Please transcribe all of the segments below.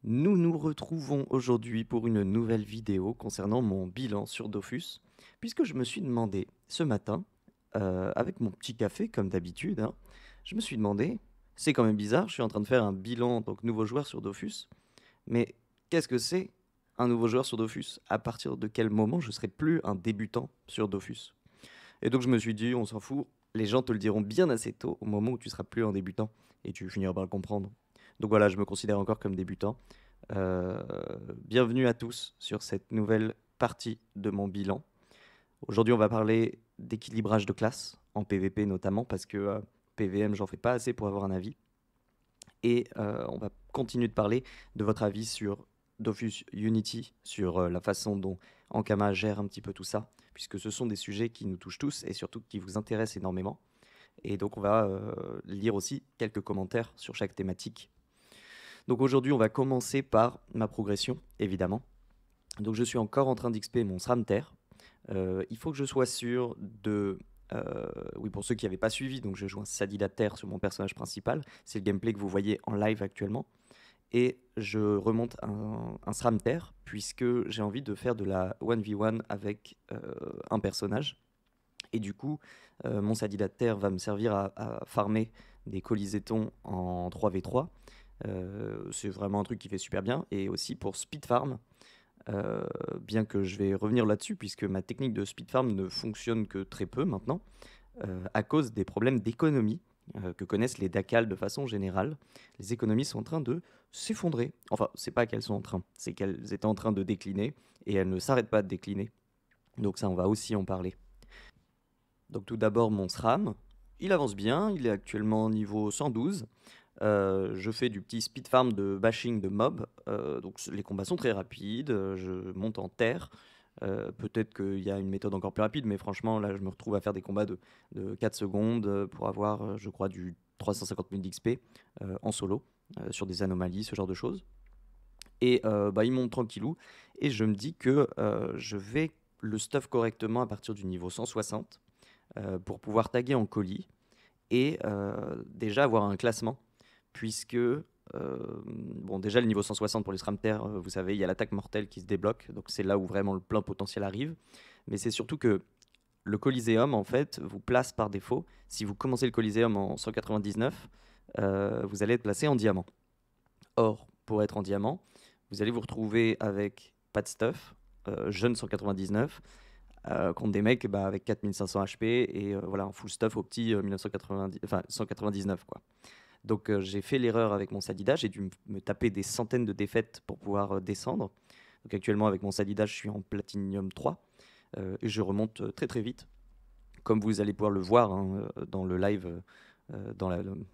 Nous nous retrouvons aujourd'hui pour une nouvelle vidéo concernant mon bilan sur Dofus, puisque je me suis demandé ce matin, avec mon petit café comme d'habitude, hein, je me suis demandé, c'est quand même bizarre, je suis en train de faire un bilan donc nouveau joueur sur Dofus, mais qu'est-ce que c'est un nouveau joueur sur Dofus? À partir de quel moment je serai plus un débutant sur Dofus? Et donc je me suis dit, on s'en fout, les gens te le diront bien assez tôt, au moment où tu seras plus un débutant, et tu finiras par le comprendre. Donc voilà, je me considère encore comme débutant. Euh, Bienvenue à tous sur cette nouvelle partie de mon bilan. Aujourd'hui, on va parler d'équilibrage de classe, en PVP notamment, parce que PVM, j'en fais pas assez pour avoir un avis. Et on va continuer de parler de votre avis sur Dofus Unity, sur la façon dont Ankama gère un petit peu tout ça, puisque ce sont des sujets qui nous touchent tous et surtout qui vous intéressent énormément. Et donc, on va lire aussi quelques commentaires sur chaque thématique. Donc aujourd'hui, on va commencer par ma progression, évidemment. Donc je suis encore en train d'XP mon SRAM Terre. Il faut que je sois sûr de... oui, pour ceux qui n'avaient pas suivi, donc je joue un Sadida Terre sur mon personnage principal. C'est le gameplay que vous voyez en live actuellement. Et je remonte un SRAM Terre, puisque j'ai envie de faire de la 1v1 avec un personnage. Et du coup, mon Sadida Terre va me servir à farmer des colisétons en 3v3. C'est vraiment un truc qui fait super bien. Et aussi pour speed farm, bien que je vais revenir là-dessus, puisque ma technique de speed farm ne fonctionne que très peu maintenant, à cause des problèmes d'économie que connaissent les DACAL de façon générale. Les économies sont en train de s'effondrer. Enfin, c'est pas qu'elles sont en train, c'est qu'elles étaient en train de décliner, et elles ne s'arrêtent pas de décliner. Donc ça, on va aussi en parler. Donc tout d'abord, mon SRAM, il avance bien, il est actuellement niveau 112. Je fais du petit speed farm de bashing de mobs, donc les combats sont très rapides, je monte en terre. Peut-être qu'il y a une méthode encore plus rapide, mais franchement, là, je me retrouve à faire des combats de 4 secondes pour avoir, je crois, du 350 000 d'XP en solo, sur des anomalies, ce genre de choses. Et bah, il monte tranquillou, et je me dis que je vais le stuff correctement à partir du niveau 160 pour pouvoir taguer en colis et déjà avoir un classement, puisque bon, déjà le niveau 160 pour les SRAM-Terre, vous savez, il y a l'attaque mortelle qui se débloque, donc c'est là où vraiment le plein potentiel arrive. Mais c'est surtout que le Coliseum, en fait, vous place par défaut. Si vous commencez le Coliseum en 199, vous allez être placé en diamant. Or, pour être en diamant, vous allez vous retrouver avec pas de stuff, jeune 199, contre des mecs bah, avec 4500 HP et voilà, un full stuff au petit 1990, enfin 199 quoi. Donc j'ai fait l'erreur avec mon Sadida, j'ai dû me taper des centaines de défaites pour pouvoir descendre. Donc actuellement avec mon Sadida, je suis en Platinum 3 et je remonte très très vite. Comme vous allez pouvoir le voir hein, dans le live, dans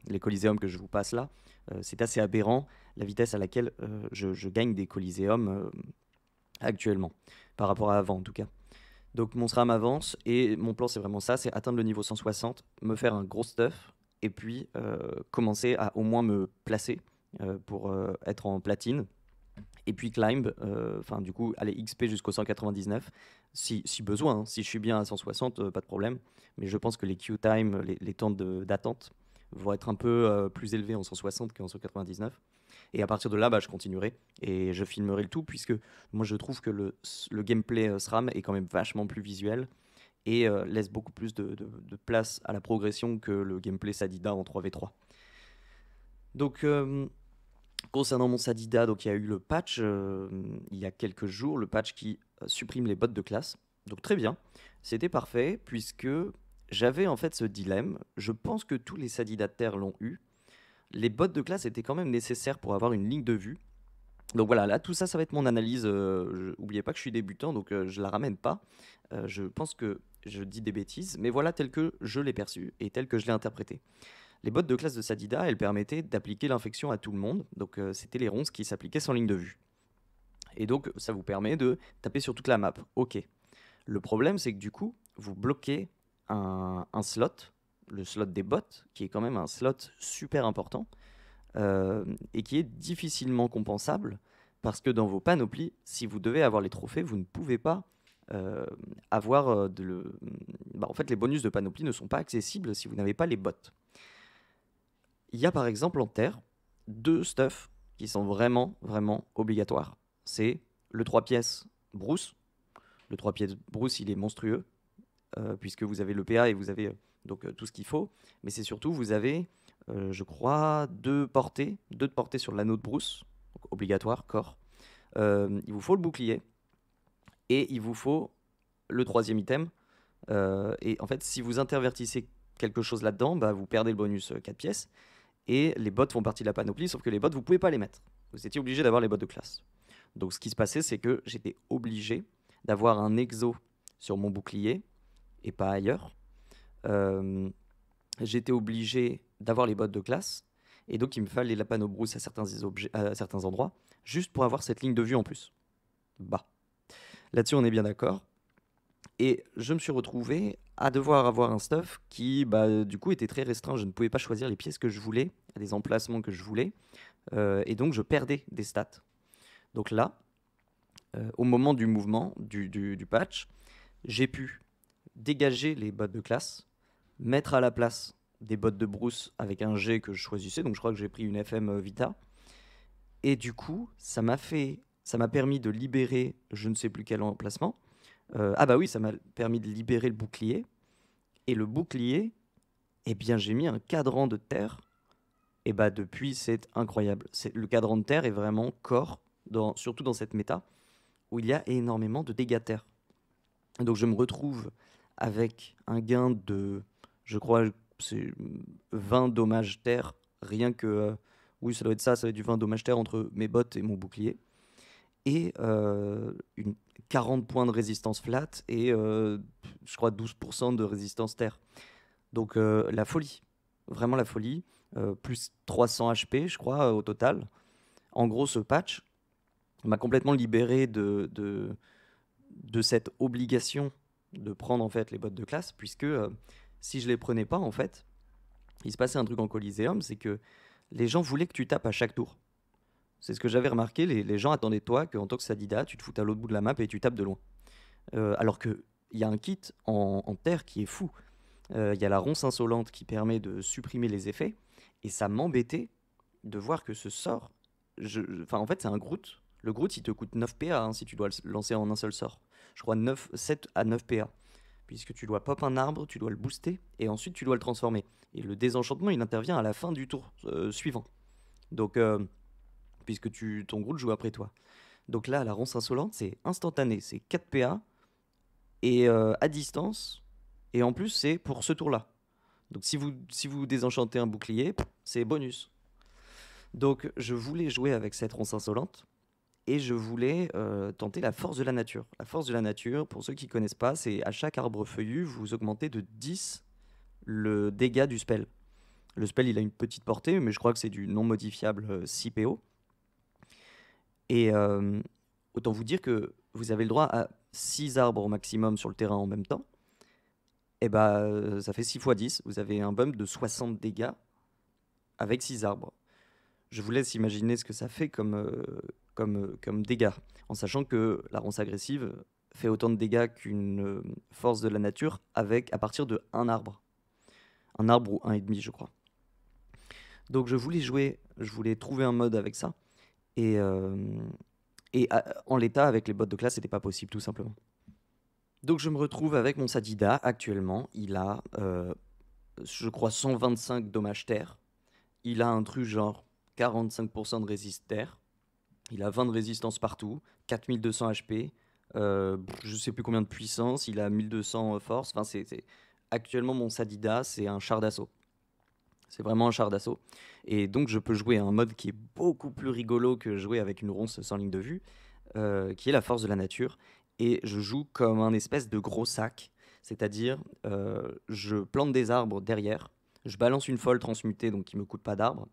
les coliséums que je vous passe là, c'est assez aberrant la vitesse à laquelle je gagne des coliséums actuellement, par rapport à avant en tout cas. Donc mon SRAM avance et mon plan c'est vraiment ça, c'est atteindre le niveau 160, me faire un gros stuff et puis commencer à au moins me placer pour être en platine. Et puis climb, enfin du coup aller XP jusqu'au 199 si besoin, hein. Si je suis bien à 160, pas de problème. Mais je pense que les queue time, les temps d'attente vont être un peu plus élevés en 160 qu'en 199. Et à partir de là, bah, je continuerai et je filmerai le tout, puisque moi je trouve que le gameplay SRAM est quand même vachement plus visuel et laisse beaucoup plus de place à la progression que le gameplay Sadida en 3v3. Donc concernant mon Sadida, donc il y a eu le patch il y a quelques jours, le patch qui supprime les bots de classe. Donc très bien, c'était parfait puisque j'avais en fait ce dilemme. Je pense que tous les Sadidataires l'ont eu. Les bots de classe étaient quand même nécessaires pour avoir une ligne de vue. Donc voilà, là tout ça, ça va être mon analyse. N'oubliez pas que je suis débutant, donc je la ramène pas. Je pense que je dis des bêtises, mais voilà tel que je l'ai perçu et tel que je l'ai interprété. Les bottes de classe de Sadida, elles permettaient d'appliquer l'infection à tout le monde. Donc c'était les ronces qui s'appliquaient sans ligne de vue. Et donc ça vous permet de taper sur toute la map. Ok. Le problème, c'est que du coup, vous bloquez un slot, le slot des bots, qui est quand même un slot super important et qui est difficilement compensable parce que dans vos panoplies, si vous devez avoir les trophées, vous ne pouvez pas avoir bah, en fait, les bonus de panoplie ne sont pas accessibles si vous n'avez pas les bots. Il y a par exemple en terre deux stuff qui sont vraiment, vraiment obligatoires. C'est le 3 pièces Bruce. Le 3 pièces Bruce, il est monstrueux, puisque vous avez le PA et vous avez tout ce qu'il faut. Mais c'est surtout, vous avez, je crois, deux de portées sur l'anneau de Bruce, donc obligatoire, corps. Il vous faut le bouclier, et il vous faut le troisième item. Et en fait, si vous intervertissez quelque chose là-dedans, bah, vous perdez le bonus 4 pièces. Et les bottes font partie de la panoplie, sauf que les bottes, vous ne pouvez pas les mettre. Vous étiez obligé d'avoir les bottes de classe. Donc ce qui se passait, c'est que j'étais obligé d'avoir un exo sur mon bouclier et pas ailleurs. Euh, J'étais obligé d'avoir les bottes de classe. Et donc il me fallait la panobrousse à certains endroits, juste pour avoir cette ligne de vue en plus. Bah, là-dessus on est bien d'accord. Et je me suis retrouvé à devoir avoir un stuff qui, bah, du coup, était très restreint. Je ne pouvais pas choisir les pièces que je voulais, à des emplacements que je voulais. Et donc, je perdais des stats. Donc là, au moment du mouvement, du patch, j'ai pu dégager les bottes de classe, mettre à la place des bottes de Bruce avec un G que je choisissais. Donc, je crois que j'ai pris une FM Vita. Et du coup, ça m'a permis de libérer je ne sais plus quel emplacement. Ah bah oui, ça m'a permis de libérer le bouclier. Et le bouclier, eh bien j'ai mis un cadran de terre. Et bah depuis, c'est incroyable. Le cadran de terre est vraiment core, surtout dans cette méta, où il y a énormément de dégâts terre. Donc je me retrouve avec un gain de, je crois, c'est 20 dommages terre, rien que... oui, ça doit être ça, ça doit être du 20 dommages terre entre mes bottes et mon bouclier. Et 40 points de résistance flat et je crois 12% de résistance terre. Donc la folie, vraiment la folie. Plus 300 HP, je crois, au total. En gros, ce patch m'a complètement libéré de cette obligation de prendre en fait les bottes de classe, puisque si je les prenais pas, en fait, il se passait un truc en Coliseum, c'est que les gens voulaient que tu tapes à chaque tour. C'est ce que j'avais remarqué, les gens attendaient de toi qu'en tant que Sadida, tu te foutes à l'autre bout de la map et tu tapes de loin. Alors qu'il y a un kit en terre qui est fou. Il y a la ronce insolente qui permet de supprimer les effets. Et ça m'embêtait de voir que ce sort... Enfin, en fait, c'est un Groot. Le Groot, il te coûte 9 PA hein, si tu dois le lancer en un seul sort. Je crois 7 à 9 PA. Puisque tu dois pop un arbre, tu dois le booster, et ensuite tu dois le transformer. Et le désenchantement, il intervient à la fin du tour suivant. Donc, puisque ton Groot joue après toi. Donc là, la ronce insolente, c'est instantané. C'est 4 PA, et à distance, et en plus, c'est pour ce tour-là. Donc si vous désenchantez un bouclier, c'est bonus. Donc je voulais jouer avec cette ronce insolente et je voulais tenter la force de la nature. La force de la nature, pour ceux qui ne connaissent pas, c'est à chaque arbre feuillu, vous augmentez de 10 le dégât du spell. Le spell, il a une petite portée, mais je crois que c'est du non modifiable 6 PO. Et autant vous dire que vous avez le droit à 6 arbres au maximum sur le terrain en même temps. Et bah, ça fait 6 x 10. Vous avez un bump de 60 dégâts avec 6 arbres. Je vous laisse imaginer ce que ça fait comme dégâts, en sachant que la ronce agressive fait autant de dégâts qu'une force de la nature à partir de un arbre. Un arbre ou un et demi, je crois. Donc je voulais trouver un mode avec ça. Et en l'état, avec les bottes de classe, c'était pas possible, tout simplement. Donc je me retrouve avec mon Sadida actuellement. Il a, je crois, 125 dommages terre. Il a un truc genre 45% de résist terre. Il a 20 de résistance partout, 4200 HP, je sais plus combien de puissance, il a 1200 force. Enfin, actuellement, mon Sadida, c'est un char d'assaut. C'est vraiment un char d'assaut. Et donc, je peux jouer un mode qui est beaucoup plus rigolo que jouer avec une ronce sans ligne de vue, qui est la force de la nature. Et je joue comme un espèce de gros sac, c'est-à-dire je plante des arbres derrière, je balance une folle transmutée, donc qui me coûte pas d'arbres.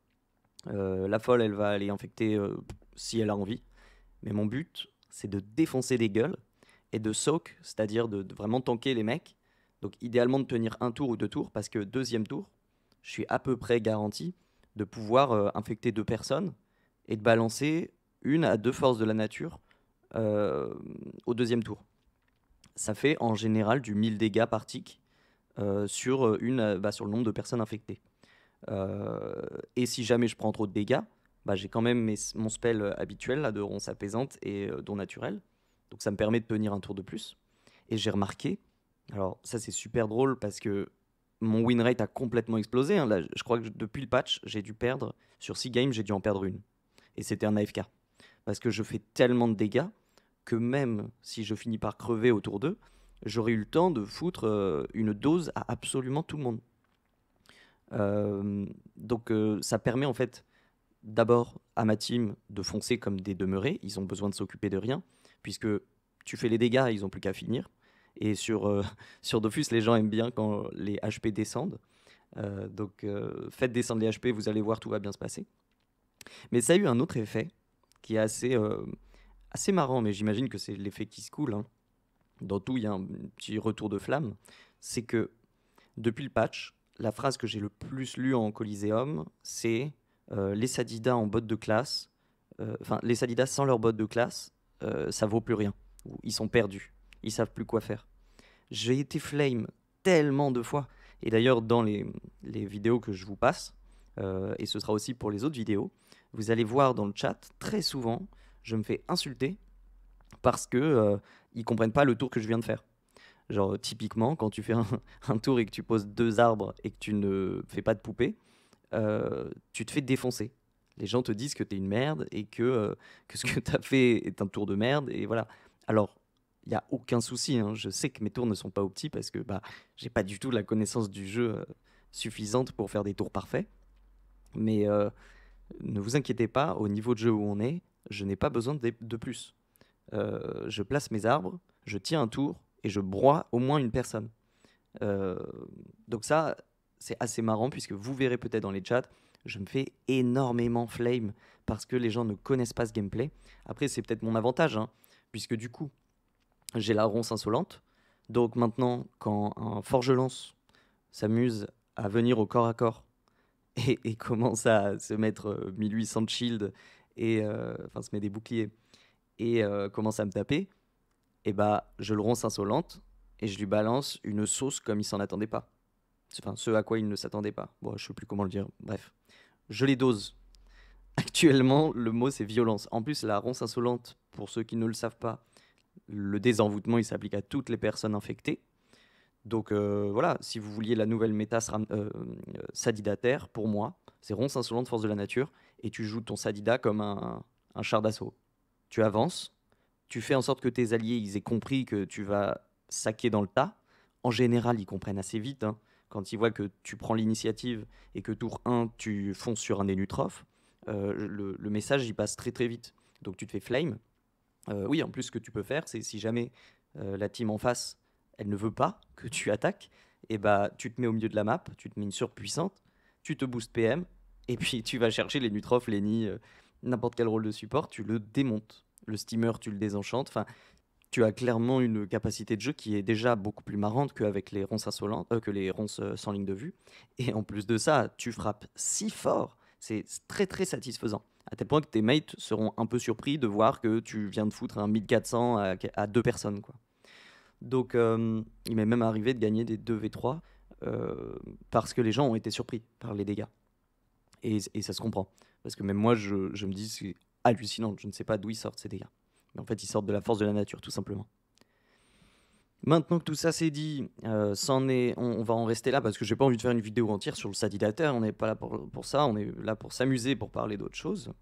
La folle, elle va aller infecter si elle a envie. Mais mon but, c'est de défoncer des gueules et de soak, c'est-à-dire de vraiment tanker les mecs. Donc idéalement de tenir un tour ou deux tours, parce que deuxième tour, je suis à peu près garanti de pouvoir infecter 2 personnes et de balancer 1 à 2 forces de la nature au deuxième tour. Ça fait en général du 1000 dégâts par tick sur le nombre de personnes infectées. Et si jamais je prends trop de dégâts, bah, j'ai quand même mon spell habituel là, de ronce apaisante et don naturel. Donc ça me permet de tenir un tour de plus. Et j'ai remarqué, alors ça c'est super drôle parce que mon win rate a complètement explosé, hein. Là, je crois que depuis le patch, j'ai dû perdre, sur 6 games, j'ai dû en perdre une. Et c'était un AFK. Parce que je fais tellement de dégâts que même si je finis par crever autour d'eux, j'aurais eu le temps de foutre une dose à absolument tout le monde. Donc ça permet en fait d'abord à ma team de foncer comme des demeurés, ils ont besoin de s'occuper de rien, puisque tu fais les dégâts, ils ont plus qu'à finir. Et sur, sur Dofus, les gens aiment bien quand les HP descendent. Donc faites descendre les HP, vous allez voir, tout va bien se passer. Mais ça a eu un autre effet qui est assez marrant, mais j'imagine que c'est l'effet qui se coule, hein. Dans tout, il y a un petit retour de flamme. C'est que depuis le patch, la phrase que j'ai le plus lue en Coliseum, c'est les Sadidas en bot de classe, enfin les Sadidas sans leur bot de classe, ça vaut plus rien. Ou ils sont perdus, ils savent plus quoi faire. J'ai été flame tellement de fois. Et d'ailleurs, dans les vidéos que je vous passe, et ce sera aussi pour les autres vidéos, vous allez voir dans le chat, très souvent, je me fais insulter parce que ils comprennent pas le tour que je viens de faire. Genre, typiquement, quand tu fais un tour et que tu poses 2 arbres et que tu ne fais pas de poupée, tu te fais défoncer. Les gens te disent que tu es une merde et que ce que tu as fait est un tour de merde. Et voilà. Alors, il n'y a aucun souci, hein. Je sais que mes tours ne sont pas optis parce que bah, j'ai pas du tout la connaissance du jeu suffisante pour faire des tours parfaits. Mais ne vous inquiétez pas, au niveau de jeu où on est, je n'ai pas besoin de plus. Je place mes arbres, je tiens un tour et je broie au moins une personne. Euh, donc ça, c'est assez marrant puisque vous verrez peut-être dans les chats, je me fais énormément flame parce que les gens ne connaissent pas ce gameplay. Après, c'est peut-être mon avantage, hein, puisque du coup, j'ai la ronce insolente. Donc maintenant, quand un forge-lance s'amuse à venir au corps à corps et commence à se mettre 1800 de shield et enfin se met des boucliers et commence à me taper, et bah je le ronce insolente et je lui balance une sauce comme il s'en attendait pas. Enfin, ce à quoi il ne s'attendait pas. Bon, je sais plus comment le dire. Bref, je les dose. Actuellement, le mot c'est violence. En plus, la ronce insolente, pour ceux qui ne le savent pas, le désenvoûtement il s'applique à toutes les personnes infectées. Donc voilà, si vous vouliez la nouvelle méta Sadidataire, pour moi, c'est ronce insolente, force de la nature, et tu joues ton Sadida comme un char d'assaut. Tu avances, tu fais en sorte que tes alliés ils aient compris que tu vas saquer dans le tas. En général, ils comprennent assez vite, hein. Quand ils voient que tu prends l'initiative et que tour 1, tu fonces sur un Enutroph, le message il passe très très vite. Donc tu te fais flame. Oui, en plus, ce que tu peux faire, c'est si jamais la team en face, elle ne veut pas que tu attaques, et bah tu te mets au milieu de la map, tu te mets une surpuissante, tu te boostes PM, et puis tu vas chercher les Nutroph, les Nids, n'importe quel rôle de support, tu le démontes. Le steamer, tu le désenchantes. Enfin, tu as clairement une capacité de jeu qui est déjà beaucoup plus marrante qu'avec les ronces insolentes, que les ronces sans ligne de vue. Et en plus de ça, tu frappes si fort, c'est très très satisfaisant. À tel point que tes mates seront un peu surpris de voir que tu viens de foutre un 1400 à 2 personnes, quoi. Donc, il m'est même arrivé de gagner des 2v3 parce que les gens ont été surpris par les dégâts. Et ça se comprend. Parce que même moi, je me dis, c'est hallucinant. Je ne sais pas d'où ils sortent ces dégâts. Mais en fait, ils sortent de la force de la nature, tout simplement. Maintenant que tout ça c'est dit, on va en rester là parce que j'ai pas envie de faire une vidéo entière sur le Sadidateur. On n'est pas là pour ça. On est là pour s'amuser, pour parler d'autres choses.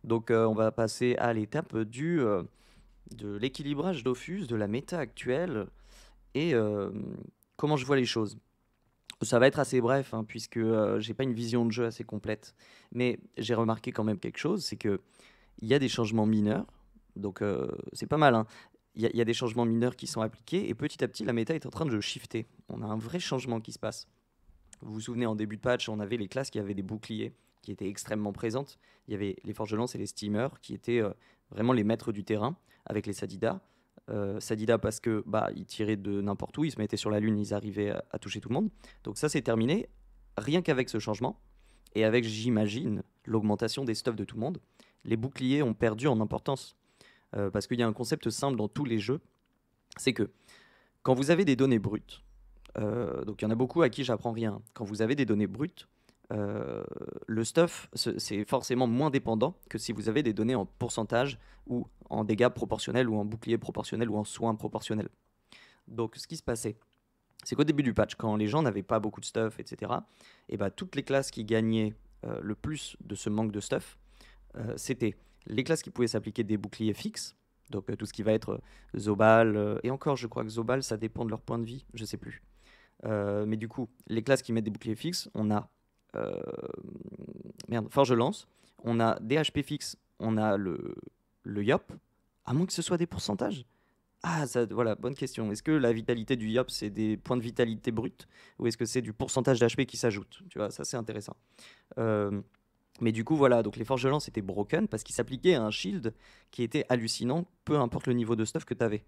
Donc, on va passer à l'étape de l'équilibrage Dofus, de la méta actuelle et comment je vois les choses. Ça va être assez bref, hein, puisque j'ai pas une vision de jeu assez complète. Mais j'ai remarqué quand même quelque chose, c'est que il y a des changements mineurs. Donc c'est pas mal, hein. Il y a des changements mineurs qui sont appliqués et petit à petit la méta est en train de shifter. On a un vrai changement qui se passe. Vous vous souvenez, en début de patch, on avait les classes qui avaient des boucliers qui étaient extrêmement présentes. Il y avait les forgelance et les steamers qui étaient vraiment les maîtres du terrain avec les Sadida. Sadida parce que bah, ils tiraient de n'importe où, ils se mettaient sur la lune, ils arrivaient à toucher tout le monde. Donc ça c'est terminé, rien qu'avec ce changement. Et avec, j'imagine, l'augmentation des stuffs de tout le monde, les boucliers ont perdu en importance. Parce qu'il y a un concept simple dans tous les jeux, c'est que quand vous avez des données brutes, donc il y en a beaucoup à qui j'apprends rien, quand vous avez des données brutes, euh, le stuff, c'est forcément moins dépendant que si vous avez des données en pourcentage ou en dégâts proportionnels ou en bouclier proportionnel ou en soins proportionnels. Donc ce qui se passait, c'est qu'au début du patch, quand les gens n'avaient pas beaucoup de stuff, etc., et bah, toutes les classes qui gagnaient le plus de ce manque de stuff, c'était les classes qui pouvaient s'appliquer des boucliers fixes, donc tout ce qui va être Zobal, et encore je crois que Zobal ça dépend de leur point de vie, je sais plus. Mais du coup, les classes qui mettent des boucliers fixes, on a euh, Forge Lance, on a des HP fixes, on a le Yop, à moins que ce soit des pourcentages. Ah, ça, voilà, bonne question. Est-ce que la vitalité du Yop, c'est des points de vitalité bruts ou est-ce que c'est du pourcentage d'HP qui s'ajoute? Tu vois, ça c'est intéressant. Euh, mais du coup, voilà, donc les forges de lance étaient broken parce qu'ils s'appliquaient à un shield qui était hallucinant, peu importe le niveau de stuff que tu avais.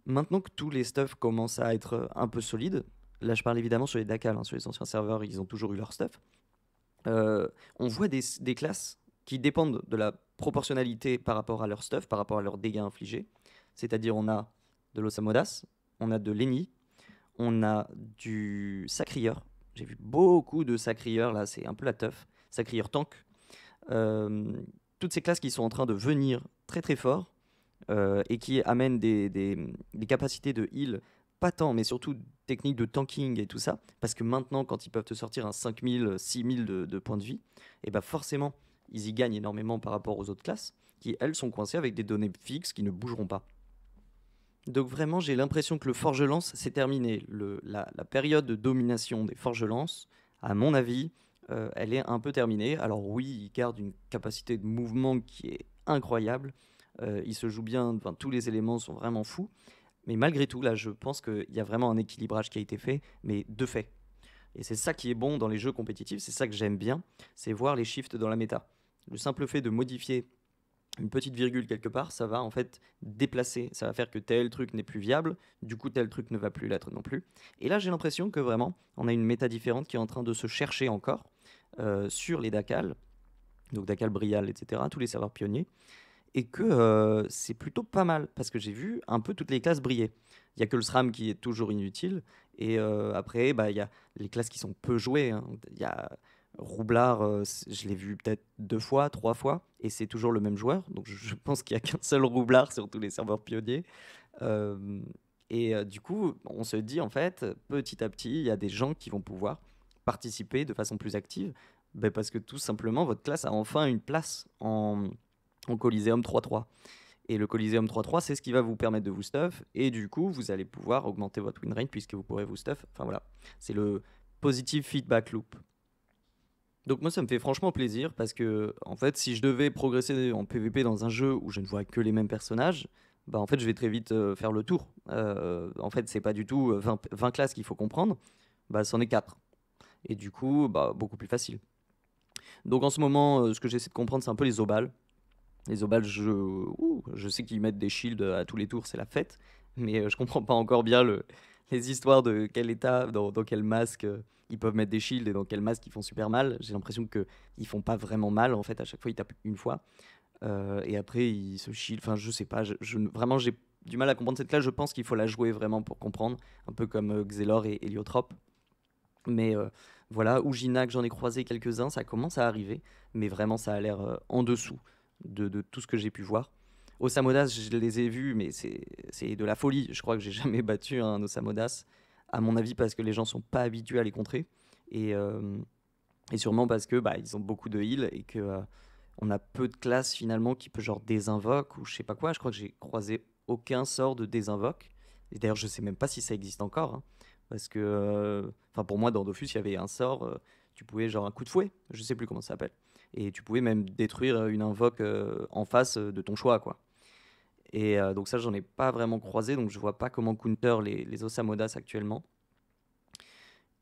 Maintenant que tous les stuffs commencent à être un peu solides, là je parle évidemment sur les Dakal, hein, sur les anciens serveurs, ils ont toujours eu leur stuff. On voit des classes qui dépendent de la proportionnalité par rapport à leur stuff, par rapport à leurs dégâts infligés. C'est-à-dire, on a de l'Osamodas, on a de l'Eni, on a du Sacrieur. J'ai vu beaucoup de Sacrieurs, là, c'est un peu la teuf. Sacrieur tank. Euh, Toutes ces classes qui sont en train de venir très très fort et qui amènent des capacités de heal, pas tant, mais surtout techniques de tanking et tout ça. Parce que maintenant, quand ils peuvent te sortir un 5000, 6000 de points de vie, et bah forcément, ils y gagnent énormément par rapport aux autres classes, qui elles sont coincées avec des données fixes qui ne bougeront pas. Donc vraiment, j'ai l'impression que le Forge-Lance, c'est terminé. La période de domination des Forge-Lance, à mon avis, elle est un peu terminée. Alors oui, il garde une capacité de mouvement qui est incroyable. Il se joue bien, enfin, tous les éléments sont vraiment fous. Mais malgré tout, là, je pense qu'il y a vraiment un équilibrage qui a été fait, mais de fait. Et c'est ça qui est bon dans les jeux compétitifs, c'est ça que j'aime bien, c'est voir les shifts dans la méta. Le simple fait de modifier une petite virgule quelque part, ça va en fait déplacer, ça va faire que tel truc n'est plus viable, du coup tel truc ne va plus l'être non plus. Et là j'ai l'impression que vraiment on a une méta différente qui est en train de se chercher encore sur les Dakal, donc Dakal, Brial, etc., tous les serveurs pionniers, et que c'est plutôt pas mal, parce que j'ai vu un peu toutes les classes briller. Il y a que le SRAM qui est toujours inutile, et après, bah, il y a les classes qui sont peu jouées, hein. Il y a Roublard, je l'ai vu peut-être 2 fois, 3 fois, et c'est toujours le même joueur, donc je pense qu'il n'y a qu'un seul Roublard sur tous les serveurs pionniers. Euh, du coup, on se dit, en fait, petit à petit, il y a des gens qui vont pouvoir participer de façon plus active, ben parce que tout simplement, votre classe a enfin une place en Coliseum 3-3. Et le Coliseum 3-3, c'est ce qui va vous permettre de vous stuff. Et du coup, vous allez pouvoir augmenter votre win rate puisque vous pourrez vous stuff. Enfin voilà, c'est le positive feedback loop. Donc moi, ça me fait franchement plaisir parce que, en fait, si je devais progresser en PvP dans un jeu où je ne vois que les mêmes personnages, bah en fait, je vais très vite faire le tour. En fait, c'est pas du tout 20 classes qu'il faut comprendre, bah c'en est 4. Et du coup, bah beaucoup plus facile. Donc en ce moment, ce que j'essaie de comprendre, c'est un peu les obals. Les Obals, je sais qu'ils mettent des shields à tous les tours, c'est la fête, mais je comprends pas encore bien les histoires de quel état, dans quel masque ils peuvent mettre des shields et dans quel masque ils font super mal. J'ai l'impression qu'ils font pas vraiment mal, en fait, à chaque fois ils tapent une fois, et après ils se shield, enfin je sais pas, vraiment j'ai du mal à comprendre cette classe, je pense qu'il faut la jouer vraiment pour comprendre, un peu comme Xelor et Héliotrope. Mais voilà, Ujina, que j'en ai croisé quelques-uns, ça commence à arriver, mais vraiment ça a l'air en dessous de tout ce que j'ai pu voir. Osamodas, je les ai vus, mais c'est de la folie. Je crois que j'ai jamais battu un Osamodas, à mon avis, parce que les gens sont pas habitués à les contrer. Et, euh, et sûrement parce que bah, ils ont beaucoup de heal et que on a peu de classes finalement qui peut genre désinvoque ou je sais pas quoi. Je crois que j'ai croisé aucun sort de désinvoque. Et d'ailleurs, je sais même pas si ça existe encore, hein. Parce que, enfin, pour moi, dans Dofus, il y avait un sort, tu pouvais genre un coup de fouet, je sais plus comment ça s'appelle. Et tu pouvais même détruire une invoque en face de ton choix, quoi. Et donc ça, j'en ai pas vraiment croisé, donc je vois pas comment counter les Osamodas actuellement.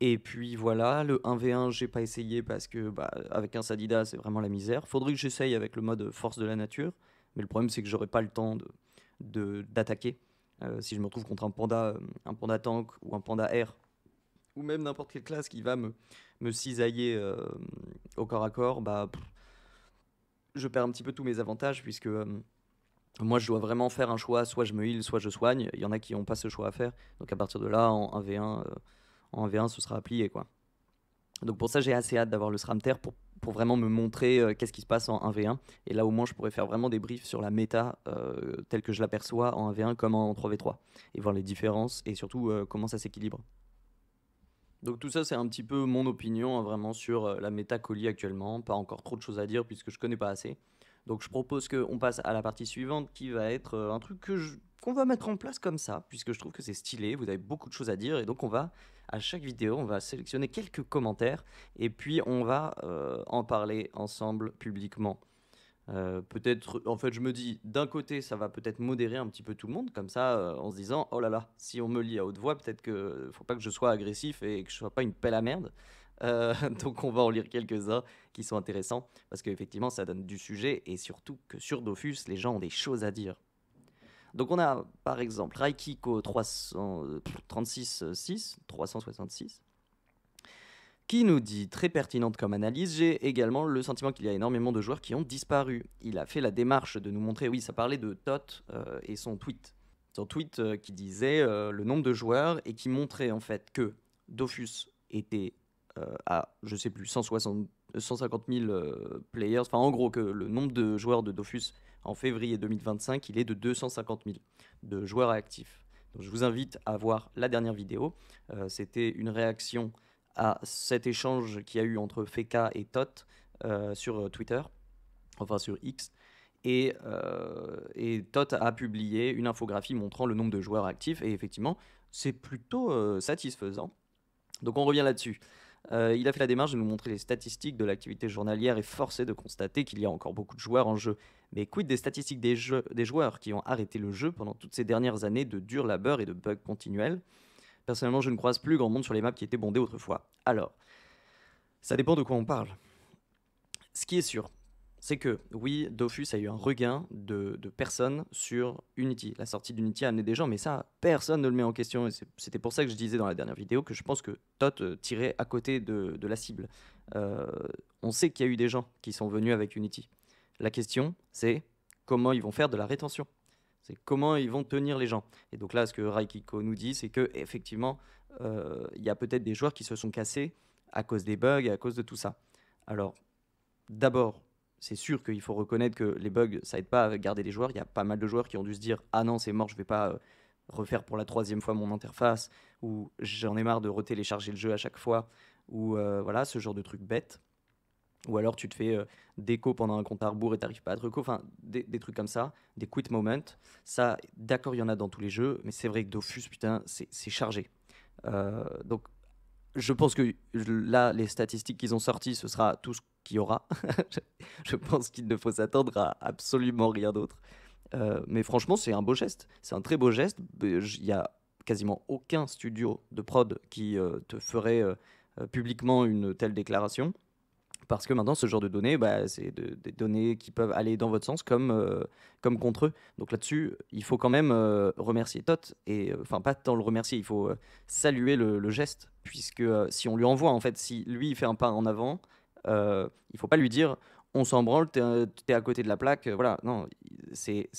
Et puis voilà, le 1v1, j'ai pas essayé parce que bah, avec un Sadida, c'est vraiment la misère. Faudrait que j'essaye avec le mode force de la nature, mais le problème c'est que j'aurais pas le temps d'attaquer. Si je me retrouve contre un panda tank ou un panda air, ou même n'importe quelle classe qui va me cisailler au corps à corps, bah, je perds un petit peu tous mes avantages puisque moi je dois vraiment faire un choix, soit je me heal, soit je soigne. Il y en a qui n'ont pas ce choix à faire, donc à partir de là, en 1v1, ce sera à plier quoi. Donc pour ça, j'ai assez hâte d'avoir le SRAMter pour vraiment me montrer qu'est-ce qui se passe en 1v1. Et là, au moins, je pourrais faire vraiment des briefs sur la méta telle que je l'aperçois en 1v1 comme en 3v3. Et voir les différences et surtout comment ça s'équilibre. Donc tout ça, c'est un petit peu mon opinion vraiment sur la méta Kali actuellement. Pas encore trop de choses à dire puisque je connais pas assez. Donc je propose qu'on passe à la partie suivante qui va être un truc qu'on va mettre en place comme ça, puisque je trouve que c'est stylé, vous avez beaucoup de choses à dire, et donc à chaque vidéo, on va sélectionner quelques commentaires, et puis on va en parler ensemble publiquement. Peut-être, en fait, je me dis, d'un côté, ça va peut-être modérer un petit peu tout le monde, comme ça, en se disant, oh là là, si on me lit à haute voix, peut-être que faut pas que je sois agressif et que je sois pas une pelle à merde. Donc, on va en lire quelques-uns qui sont intéressants, parce qu'effectivement, ça donne du sujet, et surtout que sur Dofus, les gens ont des choses à dire. Donc, on a par exemple Raikiko 366 qui nous dit très pertinente comme analyse. J'ai également le sentiment qu'il y a énormément de joueurs qui ont disparu. Il a fait la démarche de nous montrer, oui, ça parlait de Tot et son tweet. Son tweet qui disait le nombre de joueurs et qui montrait en fait que Dofus était à, je sais plus, 150 000 players. Enfin, en gros, que le nombre de joueurs de Dofus en février 2025, il est de 250 000 de joueurs actifs. Donc, je vous invite à voir la dernière vidéo. C'était une réaction à cet échange qu'il y a eu entre Feka et Tot sur Twitter, enfin sur X. Et Tot a publié une infographie montrant le nombre de joueurs actifs. Et effectivement, c'est plutôt satisfaisant. Donc on revient là-dessus. Il a fait la démarche de nous montrer les statistiques de l'activité journalière et forcé de constater qu'il y a encore beaucoup de joueurs en jeu. Mais quid des statistiques des joueurs qui ont arrêté le jeu pendant toutes ces dernières années de dur labeur et de bugs continuels? Personnellement, je ne croise plus grand monde sur les maps qui étaient bondées autrefois. Alors, ça dépend de quoi on parle. Ce qui est sûr, c'est que oui, Dofus a eu un regain de personnes sur Unity. La sortie d'Unity a amené des gens, mais ça, personne ne le met en question. Et c'était pour ça que je disais dans la dernière vidéo que je pense que Tot tirait à côté de la cible. On sait qu'il y a eu des gens qui sont venus avec Unity. La question, c'est comment ils vont faire de la rétention. C'est comment ils vont tenir les gens. Et donc là, ce que Raikiko nous dit, c'est que effectivement, il y a peut-être des joueurs qui se sont cassés à cause des bugs et à cause de tout ça. Alors, d'abord, c'est sûr qu'il faut reconnaître que les bugs, ça aide pas à garder des joueurs. Il y a pas mal de joueurs qui ont dû se dire ah non, c'est mort, je vais pas refaire pour la 3e fois mon interface, ou j'en ai marre de retélécharger le jeu à chaque fois, ou voilà, ce genre de trucs bêtes. Ou alors tu te fais déco pendant un compte à rebours et t'arrives pas à te reco, enfin des trucs comme ça, des quit moments. Ça, d'accord, il y en a dans tous les jeux, mais c'est vrai que Dofus, putain, c'est chargé. Donc je pense que là, les statistiques qu'ils ont sorties, ce sera tout ce qu'il y aura. Je pense qu'il ne faut s'attendre à absolument rien d'autre. Mais franchement, c'est un beau geste. C'est un très beau geste. Il y a quasiment aucun studio de prod qui te ferait publiquement une telle déclaration. Parce que maintenant, ce genre de données, bah, c'est des données qui peuvent aller dans votre sens comme contre eux. Donc là-dessus, il faut quand même remercier Tot. Et enfin, pas tant le remercier, il faut saluer le geste. Puisque si on lui envoie, en fait, si lui, il fait un pas en avant, il faut pas lui dire on s'en branle, t'es à côté de la plaque. Voilà, non, c'est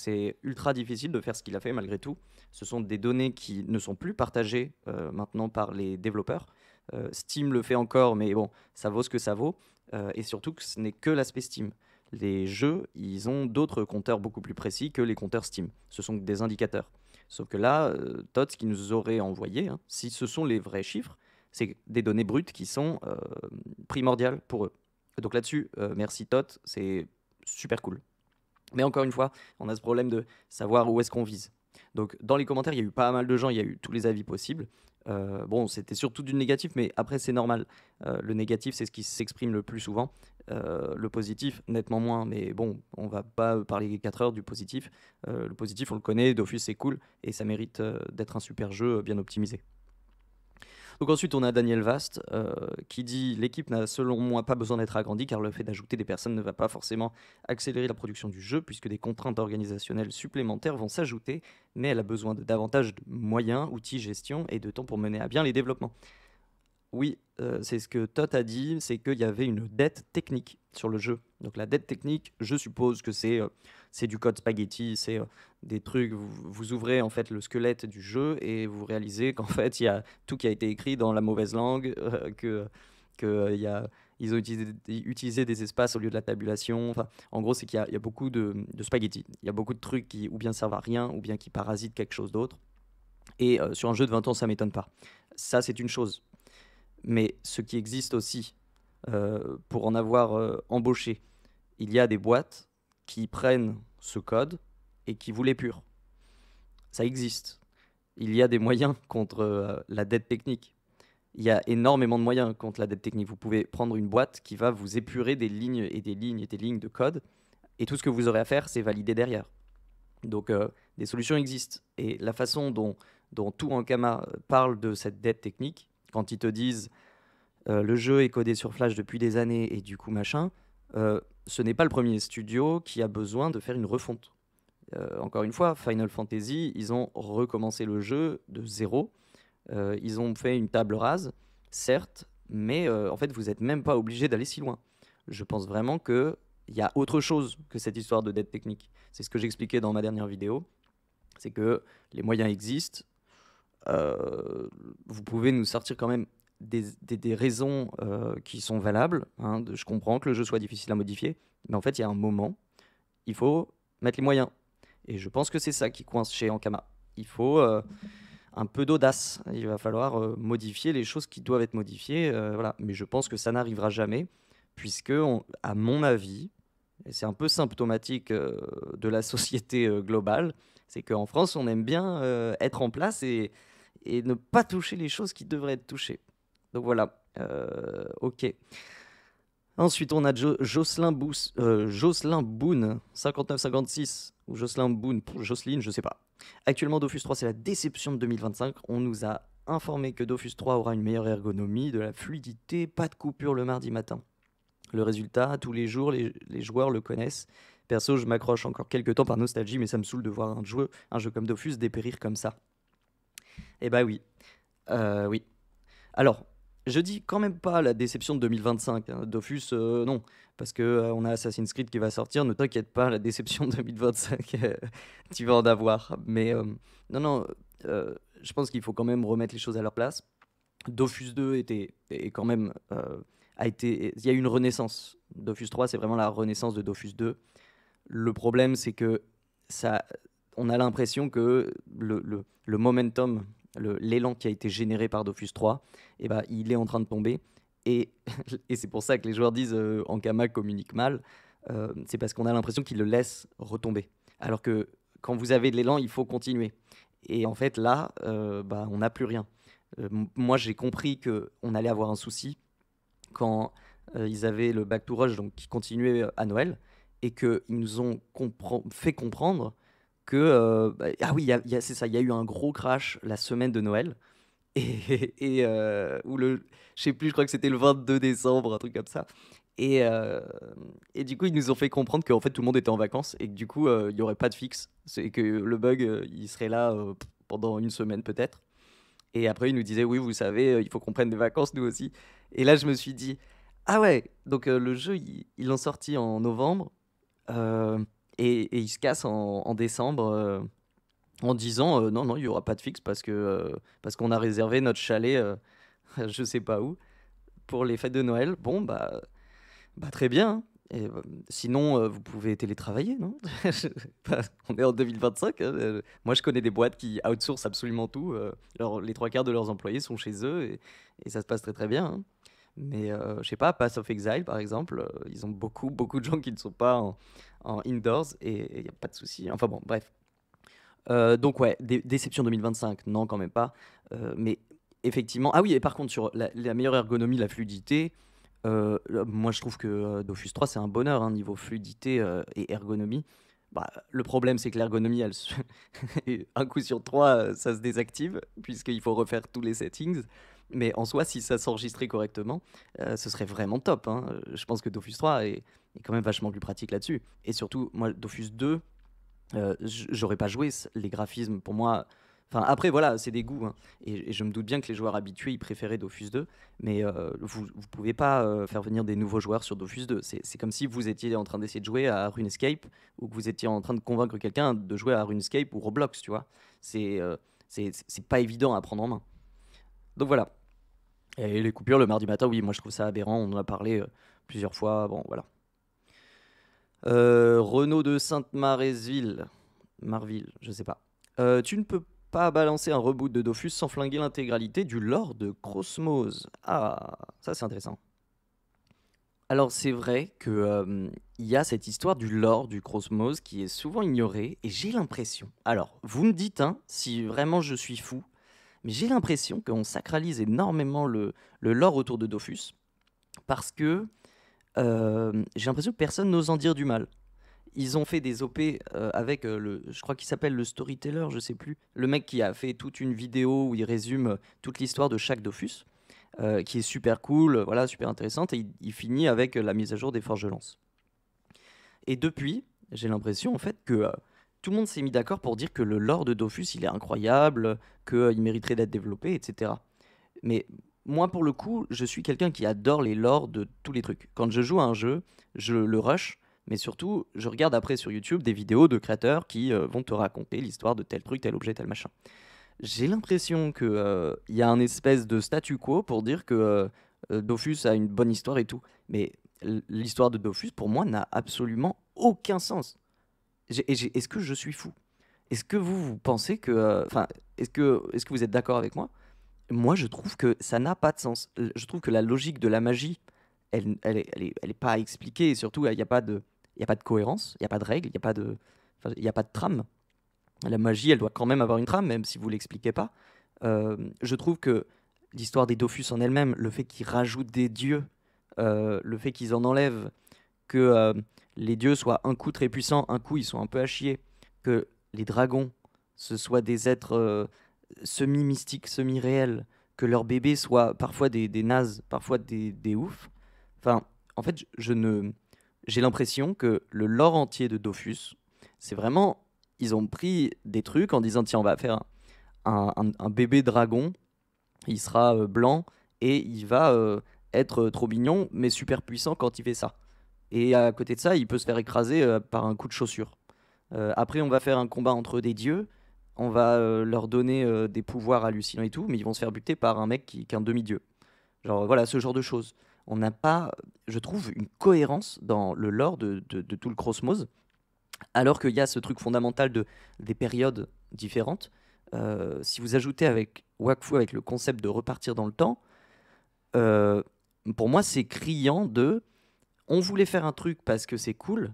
ultra difficile de faire ce qu'il a fait malgré tout. Ce sont des données qui ne sont plus partagées maintenant par les développeurs. Steam le fait encore, mais bon, ça vaut ce que ça vaut. Et surtout que ce n'est que l'aspect Steam. Les jeux, ils ont d'autres compteurs beaucoup plus précis que les compteurs Steam. Ce sont des indicateurs. Sauf que là, Todd, ce qu'il nous aurait envoyé, hein, si ce sont les vrais chiffres, c'est des données brutes qui sont primordiales pour eux. Donc là-dessus, merci Todd, c'est super cool. Mais encore une fois, on a ce problème de savoir où est-ce qu'on vise. Donc dans les commentaires, il y a eu pas mal de gens, il y a eu tous les avis possibles. Bon, c'était surtout du négatif, mais après c'est normal. Le négatif, c'est ce qui s'exprime le plus souvent. Le positif, nettement moins, mais bon, on va pas parler 4 heures du positif. Le positif, on le connaît, Dofus c'est cool, et ça mérite d'être un super jeu bien optimisé. Donc ensuite, on a Daniel Vast qui dit l'équipe n'a selon moi pas besoin d'être agrandie car le fait d'ajouter des personnes ne va pas forcément accélérer la production du jeu puisque des contraintes organisationnelles supplémentaires vont s'ajouter, mais elle a besoin de davantage de moyens, outils, gestion et de temps pour mener à bien les développements. Oui, c'est ce que Tot a dit, c'est qu'il y avait une dette technique sur le jeu. Donc la dette technique, je suppose que c'est du code spaghetti, c'est des trucs, vous ouvrez en fait le squelette du jeu et vous réalisez qu'en fait il y a tout qui a été écrit dans la mauvaise langue, ils ont utilisé des espaces au lieu de la tabulation. Enfin, en gros, c'est qu'il y a beaucoup de spaghettis. Il y a beaucoup de trucs qui ou bien servent à rien, ou bien qui parasitent quelque chose d'autre. Et sur un jeu de 20 ans, ça m'étonne pas. Ça, c'est une chose. Mais ce qui existe aussi, pour en avoir embauché, il y a des boîtes qui prennent ce code et qui vous l'épurent. Ça existe. Il y a des moyens contre la dette technique. Il y a énormément de moyens contre la dette technique. Vous pouvez prendre une boîte qui va vous épurer des lignes et des lignes et des lignes de code, et tout ce que vous aurez à faire, c'est valider derrière. Donc, des solutions existent. Et la façon dont tout Ankama parle de cette dette technique, quand ils te disent le jeu est codé sur Flash depuis des années et du coup machin, ce n'est pas le premier studio qui a besoin de faire une refonte. Encore une fois, Final Fantasy, ils ont recommencé le jeu de zéro. Ils ont fait une table rase, certes, mais en fait, vous n'êtes même pas obligé d'aller si loin. Je pense vraiment qu'il y a autre chose que cette histoire de dette technique. C'est ce que j'expliquais dans ma dernière vidéo. C'est que les moyens existent. Vous pouvez nous sortir quand même des raisons qui sont valables. Hein. Je comprends que le jeu soit difficile à modifier, mais en fait, il y a un moment, il faut mettre les moyens. Et je pense que c'est ça qui coince chez Ankama. Il faut un peu d'audace. Il va falloir modifier les choses qui doivent être modifiées. Voilà. Mais je pense que ça n'arrivera jamais, puisque, à mon avis, et c'est un peu symptomatique de la société globale, c'est qu'en France, on aime bien être en place et ne pas toucher les choses qui devraient être touchées. Donc voilà, ok. Ensuite, on a Jocelyn Boone, 59-56, ou Jocelyn Boone, Jocelyne, je sais pas. Actuellement, Dofus 3, c'est la déception de 2025. On nous a informé que Dofus 3 aura une meilleure ergonomie, de la fluidité, pas de coupure le mardi matin. Le résultat, tous les jours, les joueurs le connaissent. Perso, je m'accroche encore quelques temps par nostalgie, mais ça me saoule de voir un jeu comme Dofus dépérir comme ça. Eh bah oui, oui. Alors, je dis quand même pas la déception de 2025. Hein. Dofus, non. Parce que on a Assassin's Creed qui va sortir. Ne t'inquiète pas, la déception de 2025, tu vas en avoir. Mais non, non, je pense qu'il faut quand même remettre les choses à leur place. Dofus 2 est quand même... il y a eu une renaissance. Dofus 3, c'est vraiment la renaissance de Dofus 2. Le problème, c'est que on a l'impression que le momentum, l'élan qui a été généré par Dofus 3, eh ben, il est en train de tomber. Et, et c'est pour ça que les joueurs disent Ankama communique mal. C'est parce qu'on a l'impression qu'ils le laissent retomber. Alors que quand vous avez de l'élan, il faut continuer. Et en fait, là, on n'a plus rien. Moi, j'ai compris qu'on allait avoir un souci quand ils avaient le Back to Rush donc, qui continuait à Noël et qu'ils nous ont fait comprendre que ah oui, c'est ça, il y a eu un gros crash la semaine de Noël et ou je sais plus, je crois que c'était le 22 décembre, un truc comme ça. Et du coup, ils nous ont fait comprendre qu'en fait tout le monde était en vacances et que du coup, il y aurait pas de fixe, c'est que le bug, il serait là pendant une semaine peut-être. Et après, ils nous disaient oui, vous savez, il faut qu'on prenne des vacances nous aussi. Et là, je me suis dit ah ouais, donc le jeu, ils l'ont sorti en novembre. Euh, et il se casse en décembre en disant non, non, il n'y aura pas de fixe parce qu'on a réservé notre chalet, je sais pas où, pour les fêtes de Noël. Bon, très bien. Hein. Et, sinon, vous pouvez télétravailler, non? On est en 2025. Hein, moi, je connais des boîtes qui outsourcent absolument tout. Les trois quarts de leurs employés sont chez eux et ça se passe très très bien. Hein. Mais je sais pas, Pass of Exile par exemple, ils ont beaucoup beaucoup de gens qui ne sont pas en indoors et il n'y a pas de souci. Enfin bon, bref. Donc ouais, déception 2025, non quand même pas. Mais effectivement, ah oui, et par contre sur la meilleure ergonomie, la fluidité, moi je trouve que Dofus 3 c'est un bonheur hein, niveau fluidité et ergonomie. Le problème c'est que l'ergonomie, un coup sur trois, ça se désactive puisqu'il faut refaire tous les settings. Mais en soi, si ça s'enregistrait correctement, ce serait vraiment top. Hein. Je pense que Dofus 3 est quand même vachement plus pratique là-dessus. Et surtout, moi, Dofus 2, j'aurais pas joué les graphismes. Pour moi, enfin après voilà, c'est des goûts. Hein. Et je me doute bien que les joueurs habitués, ils préféraient Dofus 2. Mais vous pouvez pas faire venir des nouveaux joueurs sur Dofus 2. C'est comme si vous étiez en train d'essayer de jouer à RuneScape ou que vous étiez en train de convaincre quelqu'un de jouer à RuneScape ou Roblox, tu vois. C'est pas évident à prendre en main. Donc voilà. Et les coupures le mardi matin, oui, moi je trouve ça aberrant, on en a parlé plusieurs fois, bon voilà. Renaud de Sainte-Marézville, Marville, je sais pas. Tu ne peux pas balancer un reboot de Dofus sans flinguer l'intégralité du lore de Cosmos. Ah, ça c'est intéressant. Alors c'est vrai que il y a cette histoire du lore du Cosmos qui est souvent ignorée et j'ai l'impression. Alors vous me dites hein, si vraiment je suis fou, mais j'ai l'impression qu'on sacralise énormément le lore autour de Dofus parce que j'ai l'impression que personne n'ose en dire du mal. Ils ont fait des OP avec je crois qu'il s'appelle le storyteller, je sais plus, le mec qui a fait toute une vidéo où il résume toute l'histoire de chaque Dofus, qui est super cool, voilà, super intéressante, et il finit avec la mise à jour des forges de lance. Et depuis, j'ai l'impression en fait que tout le monde s'est mis d'accord pour dire que le lore de Dofus il est incroyable, qu'il mériterait d'être développé, etc. Mais moi, pour le coup, je suis quelqu'un qui adore les lores de tous les trucs. Quand je joue à un jeu, je le rush, mais surtout, je regarde après sur YouTube des vidéos de créateurs qui vont te raconter l'histoire de tel truc, tel objet, tel machin. J'ai l'impression qu'il y a un espèce de statu quo pour dire que Dofus a une bonne histoire et tout. Mais l'histoire de Dofus, pour moi, n'a absolument aucun sens. Est-ce que je suis fou? Est-ce que vous pensez que... Enfin, est-ce que vous êtes d'accord avec moi? Moi, je trouve que ça n'a pas de sens. Je trouve que la logique de la magie, elle est pas expliquée. Et surtout, il y a pas de cohérence, il n'y a pas de règles, il n'y a pas de, enfin, il y a pas de trame. La magie, elle doit quand même avoir une trame, même si vous l'expliquez pas. Je trouve que l'histoire des Dofus en elle-même, le fait qu'ils rajoutent des dieux, le fait qu'ils en enlèvent, que les dieux soient un coup très puissants, un coup ils sont un peu à chier, que les dragons, ce soient des êtres semi-mystiques, semi-réels, que leurs bébés soient parfois des nazes, parfois des oufs. Enfin, en fait, je ne... j'ai l'impression que le lore entier de Dofus, c'est vraiment... Ils ont pris des trucs en disant, tiens, on va faire un bébé dragon, il sera blanc et il va être trop mignon, mais super puissant quand il fait ça. Et à côté de ça, il peut se faire écraser par un coup de chaussure. Après, on va faire un combat entre des dieux. On va leur donner des pouvoirs hallucinants et tout, mais ils vont se faire buter par un mec qui est un demi-dieu. Genre, voilà, ce genre de choses. On n'a pas, je trouve, une cohérence dans le lore de tout le Cosmos, alors qu'il y a ce truc fondamental des périodes différentes. Si vous ajoutez avec Wakfu, avec le concept de repartir dans le temps, euh, pour moi, c'est criant de on voulait faire un truc parce que c'est cool,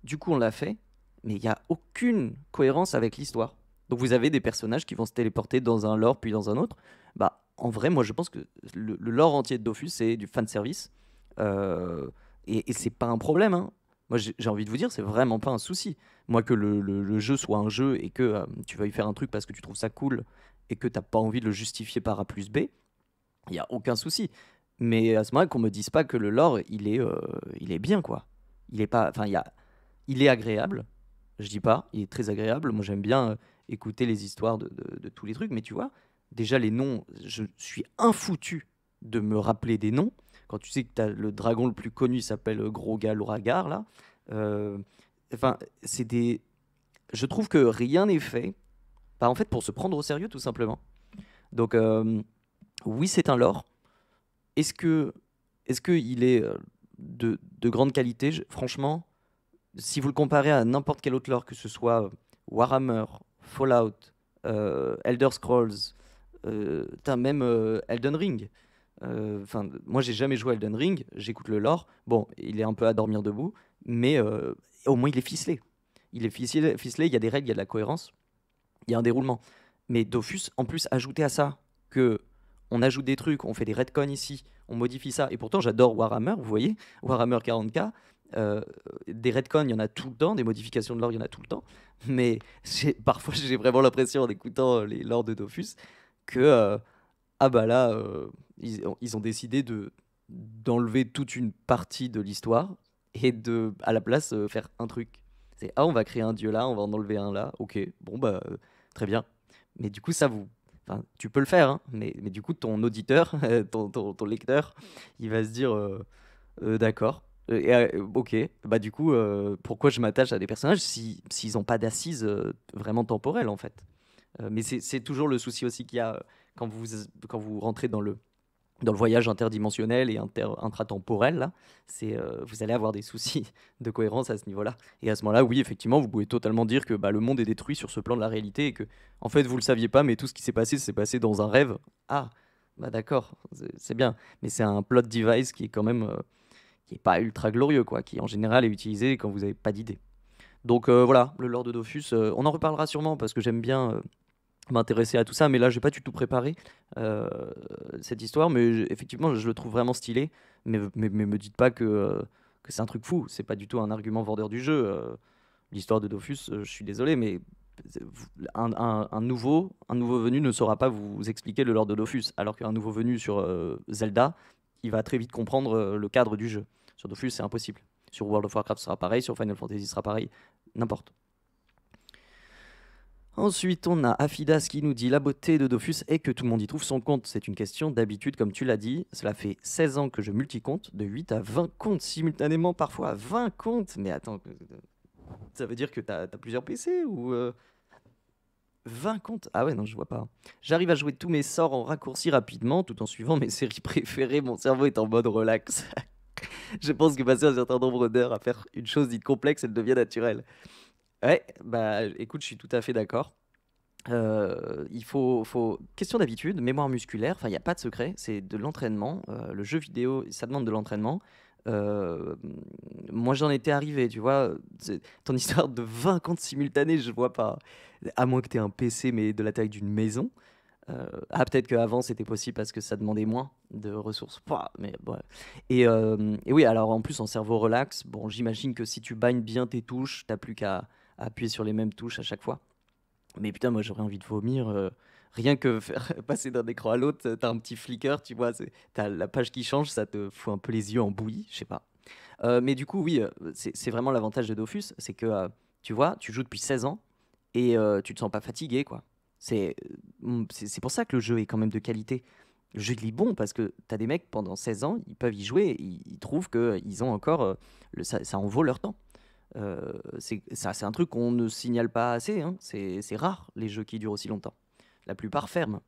du coup on l'a fait, mais il n'y a aucune cohérence avec l'histoire. Donc vous avez des personnages qui vont se téléporter dans un lore puis dans un autre. Bah en vrai, moi je pense que le lore entier de Dofus c'est du fanservice. Euh, et c'est pas un problème, hein. Moi j'ai envie de vous dire, c'est vraiment pas un souci. Moi que le jeu soit un jeu et que tu veuilles faire un truc parce que tu trouves ça cool et que t'as pas envie de le justifier par A plus B, il n'y a aucun souci. Mais à ce moment-là, qu'on me dise pas que le lore, il est bien, quoi. Il est pas, enfin, il est agréable. Je dis pas, il est très agréable. Moi, j'aime bien écouter les histoires de tous les trucs. Mais tu vois, déjà, les noms, je suis infoutu de me rappeler des noms. Quand tu sais que t'as le dragon le plus connu, il s'appelle Grogal Ragar, là. Euh, Enfin, c'est des... Je trouve que rien n'est fait, bah, en fait, pour se prendre au sérieux, tout simplement. Donc, oui, c'est un lore. Est-ce que, est-ce que il est de grande qualité? Franchement, si vous le comparez à n'importe quel autre lore, que ce soit Warhammer, Fallout, Elder Scrolls, même Elden Ring. Enfin, moi, j'ai jamais joué à Elden Ring. J'écoute le lore. Bon, il est un peu à dormir debout, mais au moins il est ficelé. Il est ficelé, ficelé. Il y a des règles, il y a de la cohérence, il y a un déroulement. Mais Dofus, en plus, ajouter à ça que on ajoute des trucs, on fait des retcons ici, on modifie ça. Et pourtant, j'adore Warhammer, vous voyez, Warhammer 40K. Des retcons, il y en a tout le temps, des modifications de lore, il y en a tout le temps. Mais parfois, j'ai vraiment l'impression, en écoutant les lores de Dofus, que ah bah là, ils ont décidé d'enlever toute une partie de l'histoire et à la place faire un truc. C'est ah, on va créer un dieu là, on va en enlever un là. Ok, bon bah très bien. Mais du coup, enfin, tu peux le faire, hein, mais du coup, ton auditeur, ton lecteur, il va se dire d'accord. Ok, bah du coup, pourquoi je m'attache à des personnages s'ils n'ont pas d'assises vraiment temporelles en fait. Mais c'est toujours le souci aussi qu'il y a quand vous rentrez dans le voyage interdimensionnel et intratemporel, là, vous allez avoir des soucis de cohérence à ce niveau-là. Et à ce moment-là, oui, effectivement, vous pouvez totalement dire que bah, le monde est détruit sur ce plan de la réalité et que, en fait, vous le saviez pas, mais tout ce qui s'est passé dans un rêve. Ah, bah d'accord, c'est bien. Mais c'est un plot device qui est quand même, qui est pas ultra glorieux, quoi, qui en général est utilisé quand vous n'avez pas d'idée. Donc voilà, le Lord de Dofus, on en reparlera sûrement parce que j'aime bien m'intéresser à tout ça, mais là, j'ai pas du tout préparé euh, cette histoire, mais effectivement, je le trouve vraiment stylé. Mais me dites pas que c'est un truc fou, c'est pas du tout un argument vendeur du jeu. L'histoire de Dofus, je suis désolé, mais un nouveau venu ne saura pas vous expliquer le lore de Dofus, alors qu'un nouveau venu sur Zelda, il va très vite comprendre le cadre du jeu. Sur Dofus, c'est impossible. Sur World of Warcraft, ce sera pareil, sur Final Fantasy, ce sera pareil, n'importe. Ensuite, on a Afidas qui nous dit: la beauté de Dofus est que tout le monde y trouve son compte. C'est une question d'habitude, comme tu l'as dit. Cela fait 16 ans que je multicompte, de 8 à 20 comptes simultanément, parfois 20 comptes. Mais attends, ça veut dire que t'as plusieurs PC ou 20 comptes? Ah ouais, non, je vois pas. J'arrive à jouer tous mes sorts en raccourci rapidement, tout en suivant mes séries préférées. Mon cerveau est en mode relax. Je pense que passer un certain nombre d'heures à faire une chose dite complexe, elle devient naturelle. Ouais, bah écoute, je suis tout à fait d'accord. Question d'habitude, mémoire musculaire, enfin, il n'y a pas de secret, c'est de l'entraînement. Le jeu vidéo, ça demande de l'entraînement. Euh, Moi, j'en étais arrivé, tu vois. Ton histoire de 20 comptes simultanés, je vois pas. À moins que tu aies un PC, mais de la taille d'une maison. Peut-être qu'avant, c'était possible parce que ça demandait moins de ressources. Pouah, mais ouais. Et oui, alors en plus, en cerveau relax, bon, j'imagine que si tu bagnes bien tes touches, t'as plus qu'à appuyer sur les mêmes touches à chaque fois. Mais putain, moi j'aurais envie de vomir. Rien que faire passer d'un écran à l'autre, t'as un petit flicker, tu vois, t'as la page qui change, ça te fout un peu les yeux en bouillie, je sais pas. Mais du coup, oui, c'est vraiment l'avantage de Dofus, c'est que tu vois, tu joues depuis 16 ans et tu te sens pas fatigué, quoi. C'est pour ça que le jeu est quand même de qualité. Le jeu il est bon parce que t'as des mecs pendant 16 ans, ils peuvent y jouer, et ils trouvent qu'ils ont encore. Ça en vaut leur temps. C'est un truc qu'on ne signale pas assez, hein. C'est rare les jeux qui durent aussi longtemps. La plupart ferment.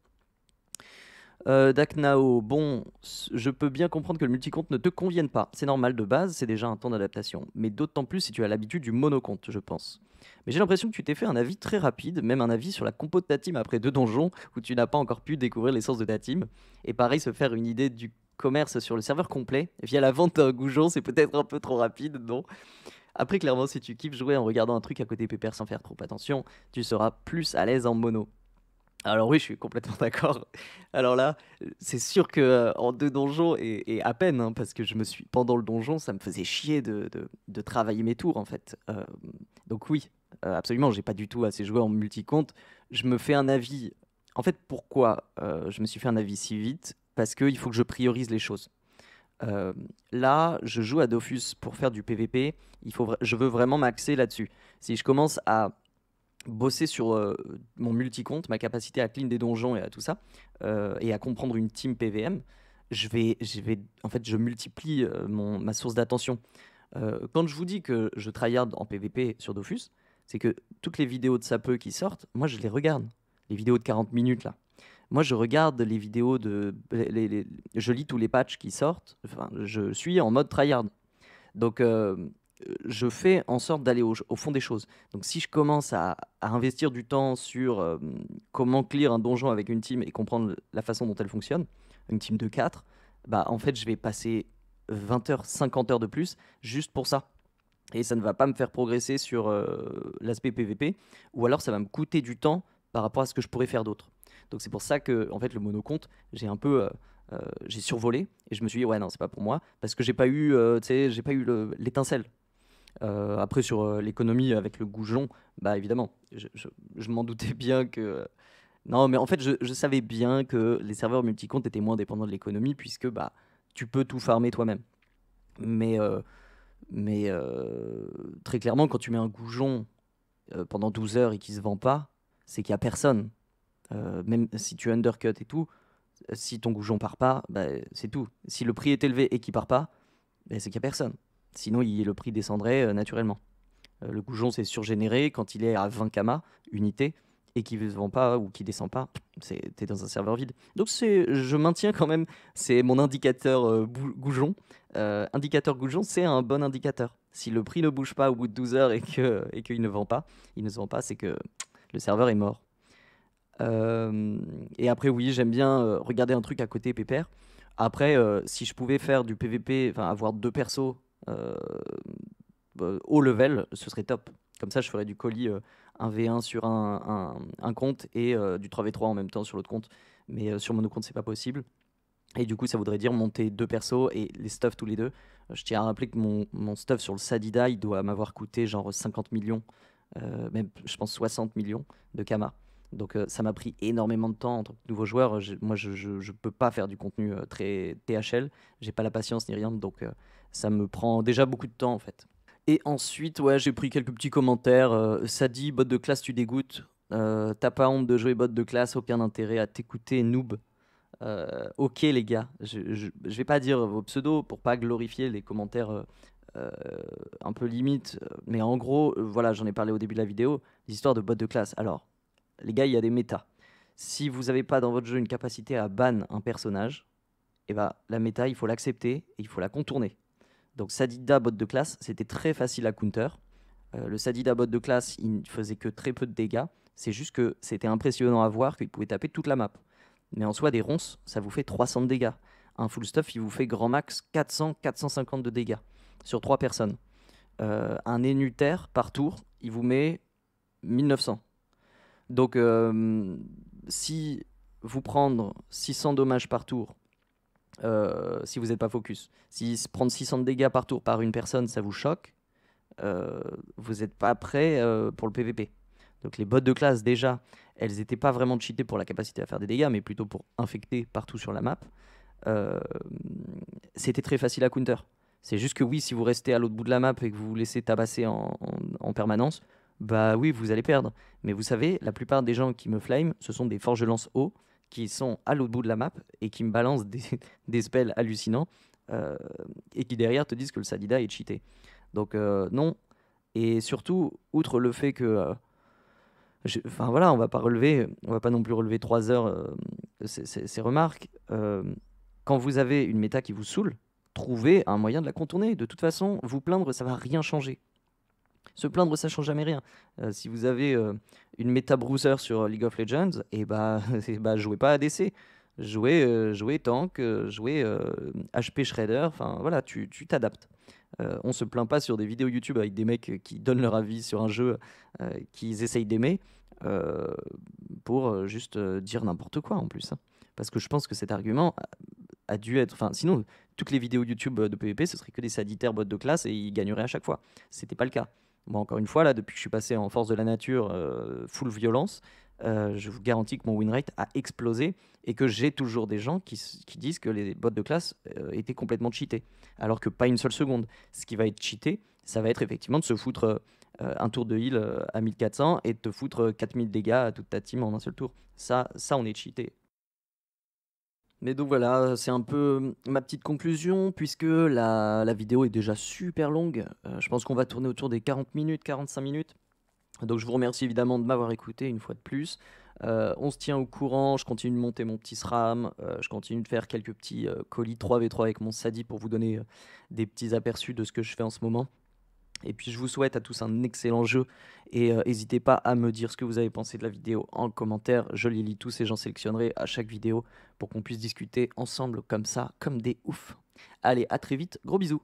Daknao, bon, je peux bien comprendre que le multicompte ne te convienne pas. C'est normal de base, c'est déjà un temps d'adaptation. Mais d'autant plus si tu as l'habitude du monocompte, je pense. Mais j'ai l'impression que tu t'es fait un avis très rapide, même un avis sur la compo de ta team après 2 donjons où tu n'as pas encore pu découvrir l'essence de ta team. Et pareil, se faire une idée du commerce sur le serveur complet via la vente d'un goujon, c'est peut-être un peu trop rapide, non? Après, clairement, si tu kiffes jouer en regardant un truc à côté pépère sans faire trop attention, tu seras plus à l'aise en mono. Alors oui, je suis complètement d'accord. Alors là, c'est sûr que en 2 donjons et à peine, hein, parce que pendant le donjon, ça me faisait chier de travailler mes tours en fait. Donc oui, absolument, j'ai pas du tout assez joué en multi-compte. Je me fais un avis. En fait, pourquoi je me suis fait un avis si vite? Parce qu'il faut que je priorise les choses. Euh, Là, je joue à Dofus pour faire du PVP. Je veux vraiment m'axer là-dessus. Si je commence à bosser sur mon multi-compte, ma capacité à clean des donjons et à tout ça, et à comprendre une team PVM, en fait, je multiplie ma source d'attention. Quand je vous dis que je tryhard en PVP sur Dofus, c'est que toutes les vidéos de sapeux qui sortent, moi je les regarde. Les vidéos de 40 minutes là. Moi je regarde les vidéos je lis tous les patchs qui sortent. Enfin, je suis en mode tryhard. Donc, je fais en sorte d'aller au fond des choses. Donc, si je commence à investir du temps sur comment clear un donjon avec une team et comprendre la façon dont elle fonctionne, une team de 4, bah, en fait, je vais passer 20 heures, 50 heures de plus juste pour ça. Et ça ne va pas me faire progresser sur l'aspect PVP, ou alors ça va me coûter du temps par rapport à ce que je pourrais faire d'autre. Donc c'est pour ça que en fait le monocompte, j'ai survolé et je me suis dit ouais non c'est pas pour moi parce que j'ai pas eu tu sais j'ai pas eu l'étincelle. Après sur l'économie avec le goujon, bah évidemment je m'en doutais bien que non mais en fait je savais bien que les serveurs multicomptes étaient moins dépendants de l'économie puisque bah tu peux tout farmer toi-même. Mais très clairement, quand tu mets un goujon pendant 12 heures et qu'il se vend pas, c'est qu'il y a personne. Même si tu undercut et tout, si ton goujon part pas, bah, c'est tout. Si le prix est élevé et qu'il part pas, bah, c'est qu'il y a personne. Sinon, le prix descendrait naturellement. Le goujon, c'est surgénéré quand il est à 20 kama unité et qui ne se vend pas ou qui descend pas, t'es dans un serveur vide. Donc je maintiens quand même, c'est mon indicateur goujon. Indicateur goujon, c'est un bon indicateur. Si le prix ne bouge pas au bout de 12 heures et qu'il ne vend pas, il ne se vend pas, c'est que le serveur est mort. Et après, oui, j'aime bien regarder un truc à côté pépère. Après, si je pouvais faire du PVP, enfin avoir deux persos euh, haut level, ce serait top. Comme ça, je ferais du colis 1v1 sur un compte et du 3v3 en même temps sur l'autre compte. Mais sur mon autre compte, c'est pas possible. Et du coup, ça voudrait dire monter deux persos et les stuff tous les deux. Je tiens à rappeler que mon stuff sur le Sadida, il doit m'avoir coûté genre 50 millions, même je pense 60 millions de Kama. Donc ça m'a pris énormément de temps en tant que nouveau joueur. Moi, je peux pas faire du contenu très THL. J'ai pas la patience ni rien, donc ça me prend déjà beaucoup de temps en fait. Et ensuite, ouais, j'ai pris quelques petits commentaires. Ça dit, bot de classe, tu dégoûtes. T'as pas honte de jouer bot de classe, aucun intérêt à t'écouter, noob. Ok les gars, je vais pas dire vos pseudos pour pas glorifier les commentaires euh, un peu limites, mais en gros, voilà, j'en ai parlé au début de la vidéo, l'histoire de bots de classe. Alors, les gars, il y a des méta. Si vous n'avez pas dans votre jeu une capacité à ban un personnage, et bah la méta, il faut l'accepter et il faut la contourner. Donc Sadida bot de classe, c'était très facile à counter. Le Sadida bot de classe, il ne faisait que très peu de dégâts. C'est juste que c'était impressionnant à voir qu'il pouvait taper toute la map. Mais en soi, des ronces, ça vous fait 300 de dégâts. Un full stuff, il vous fait grand max 400-450 de dégâts sur 3 personnes. Un Enuter par tour, il vous met 1900. Donc, si vous prendre 600 dommages par tour, si vous n'êtes pas focus, si prendre 600 de dégâts par tour par une personne, ça vous choque, vous n'êtes pas prêt pour le PVP. Donc les bots de classe, déjà, elles n'étaient pas vraiment cheatées pour la capacité à faire des dégâts, mais plutôt pour infecter partout sur la map. C'était très facile à counter. C'est juste que oui, si vous restez à l'autre bout de la map et que vous vous laissez tabasser en permanence, bah oui, vous allez perdre. Mais vous savez, la plupart des gens qui me flame, ce sont des forges lance haut qui sont à l'autre bout de la map et qui me balancent des spells hallucinants et qui derrière te disent que le Sadida est cheaté. Donc non. Et surtout, outre le fait que enfin voilà, on va pas non plus relever 3 heures ces remarques. Quand vous avez une méta qui vous saoule, trouvez un moyen de la contourner. De toute façon, vous plaindre, ça va rien changer. Se plaindre, ça change jamais rien. Si vous avez une méta bruiser sur League of Legends, et bah, jouez pas ADC. Jouez tank, jouez HP Shredder, enfin voilà, tu t'adaptes. On se plaint pas sur des vidéos YouTube avec des mecs qui donnent leur avis sur un jeu qu'ils essayent d'aimer euh, pour juste dire n'importe quoi en plus, hein. Parce que je pense que cet argument a dû être. Enfin, sinon, toutes les vidéos YouTube de PvP, ce serait que des saditaires bots de classe et ils gagneraient à chaque fois. C'était pas le cas. Moi, encore une fois, là, depuis que je suis passé en force de la nature, full violence, je vous garantis que mon win rate a explosé et que j'ai toujours des gens qui disent que les bots de classe étaient complètement cheatés. Alors que pas une seule seconde. Ce qui va être cheaté, ça va être effectivement de se foutre un tour de heal à 1400 et de te foutre 4000 dégâts à toute ta team en un seul tour. Ça on est cheaté. Mais donc voilà, c'est un peu ma petite conclusion, puisque la vidéo est déjà super longue. Je pense qu'on va tourner autour des 40 minutes, 45 minutes. Donc je vous remercie évidemment de m'avoir écouté une fois de plus. On se tient au courant, je continue de monter mon petit SRAM, je continue de faire quelques petits colis 3v3 avec mon Sadi pour vous donner des petits aperçus de ce que je fais en ce moment. Et puis je vous souhaite à tous un excellent jeu et n'hésitez pas à me dire ce que vous avez pensé de la vidéo en commentaire. Je les lis tous et j'en sélectionnerai à chaque vidéo pour qu'on puisse discuter ensemble comme ça, comme des oufs. Allez, à très vite, gros bisous.